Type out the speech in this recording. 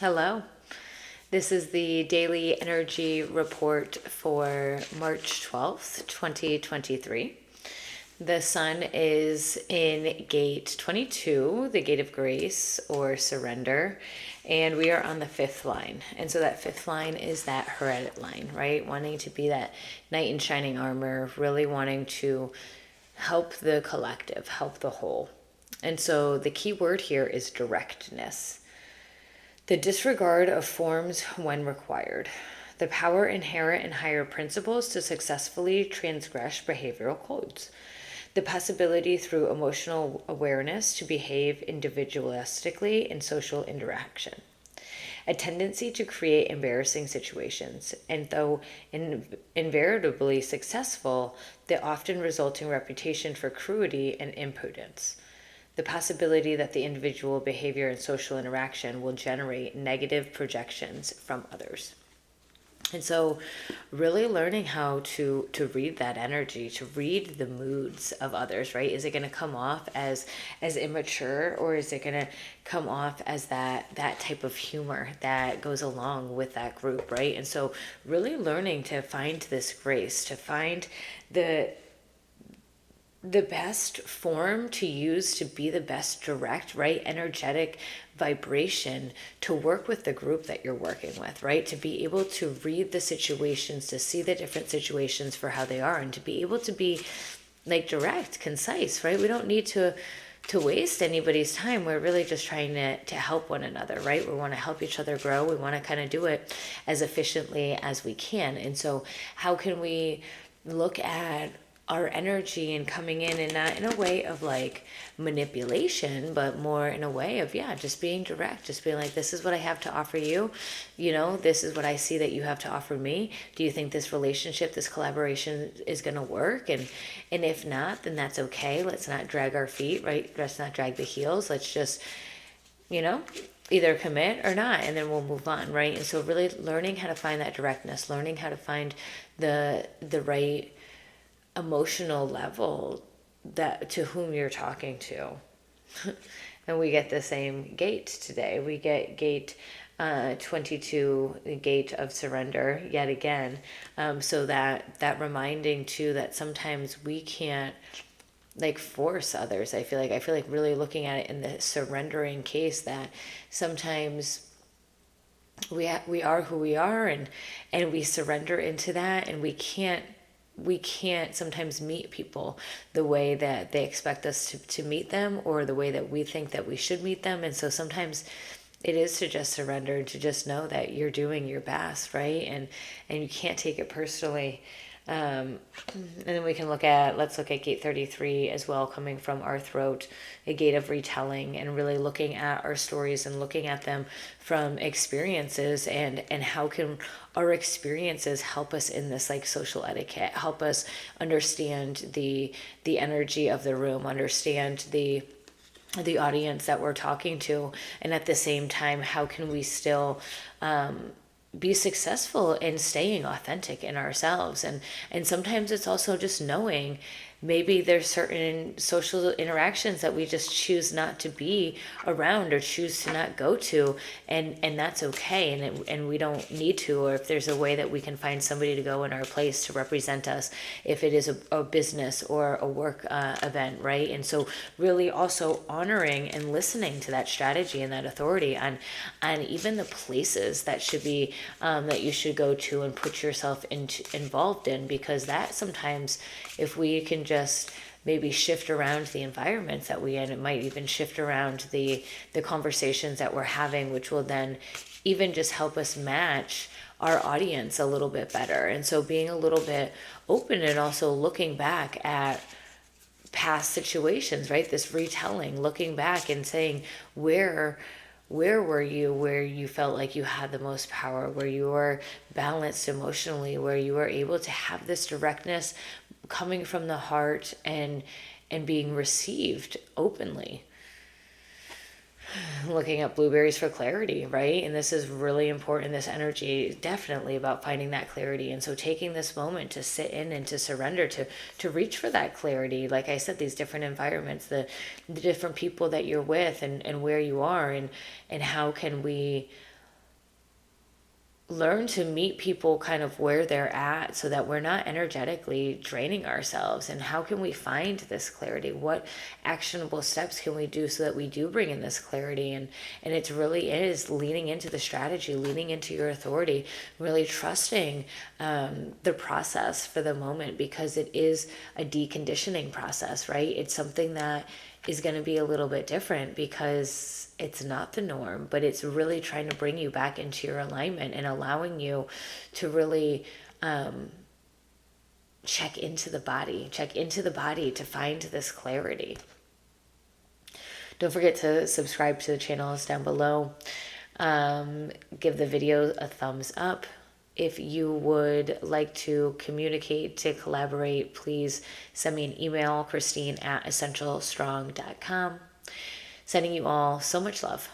Hello. This is the daily energy report for March 12th, 2023. The sun is in gate 22, the gate of grace or surrender, and we are on the fifth line. And so that fifth line is that heredit line, right? Wanting to be that knight in shining armor, really wanting to help the collective, help the whole. And so the key word here is directness. The disregard of forms when required. The power inherent in higher principles to successfully transgress behavioral codes. The possibility through emotional awareness to behave individualistically in social interaction. A tendency to create embarrassing situations, and though invariably successful, the often resulting reputation for cruelty and impudence. The possibility that the individual behavior and social interaction will generate negative projections from others. And so really learning how to read that energy, to read the moods of others, right? Is it going to come off as immature, or is it going to come off as that type of humor that goes along with that group, right? And so really learning to find this grace, to find the best form to use to be the best direct, right, energetic vibration to work with the group that you're working with, right? To be able to read the situations, to see the different situations for how they are, and to be able to be like direct, concise, right? We don't need to waste anybody's time. We're really just trying to help one another, right? We want to help each other grow. We want to kind of do it as efficiently as we can. And so how can we look at our energy and coming in, and not in a way of like manipulation, but more in a way of, yeah, just being direct, just being like, this is what I have to offer you. You know, this is what I see that you have to offer me. Do you think this relationship, this collaboration is going to work? And if not, then that's okay. Let's not drag our feet, right? Let's not drag the heels. Let's just, you know, either commit or not, and then we'll move on, right? And so really learning how to find that directness, learning how to find the right emotional level that to whom you're talking to. And we get the same gate today. We get gate 22, the gate of surrender yet again. So that reminding too that sometimes we can't like force others. I feel like really looking at it in the surrendering case, that sometimes we are who we are, and we surrender into that, and we can't sometimes meet people the way that they expect us to meet them, or the way that we think that we should meet them. And so sometimes it is to just surrender, to just know that you're doing your best, right? And you can't take it personally. And then let's look at gate 33 as well, coming from our throat, a gate of retelling, and really looking at our stories and looking at them from experiences, and how can our experiences help us in this like social etiquette, help us understand the energy of the room, understand the audience that we're talking to, and at the same time, how can we still be successful in staying authentic in ourselves. And sometimes it's also just knowing maybe there's certain social interactions that we just choose not to be around, or choose to not go to, and that's okay, and we don't need to. Or if there's a way that we can find somebody to go in our place to represent us, if it is a business or a work event, right? And so really also honoring and listening to that strategy and that authority on even the places that should be that you should go to and put yourself involved in, because that sometimes, if we can just maybe shift around the environments that we in, it might even shift around the conversations that we're having, which will then even just help us match our audience a little bit better. And so being a little bit open, and also looking back at past situations, right? This retelling, looking back and saying, where were you, where you felt like you had the most power, where you were balanced emotionally, where you were able to have this directness coming from the heart, and being received openly. Looking at blueberries for clarity, right? And this is really important. This energy is definitely about finding that clarity. And so taking this moment to sit in and to surrender, to reach for that clarity. Like I said, these different environments, the different people that you're with, and where you are, and how can we learn to meet people kind of where they're at so that we're not energetically draining ourselves. And how can we find this clarity? What actionable steps can we do so that we do bring in this clarity? And it really is leaning into the strategy, leaning into your authority, really trusting the process for the moment, because it is a deconditioning process, right? It's something that is going to be a little bit different because it's not the norm, but it's really trying to bring you back into your alignment and allowing you to really check into the body to find this clarity. Don't forget to subscribe to the channels down below. Give the video a thumbs up. If you would like to communicate, to collaborate, please send me an email, Christine@essentialstrong.com. Sending you all so much love.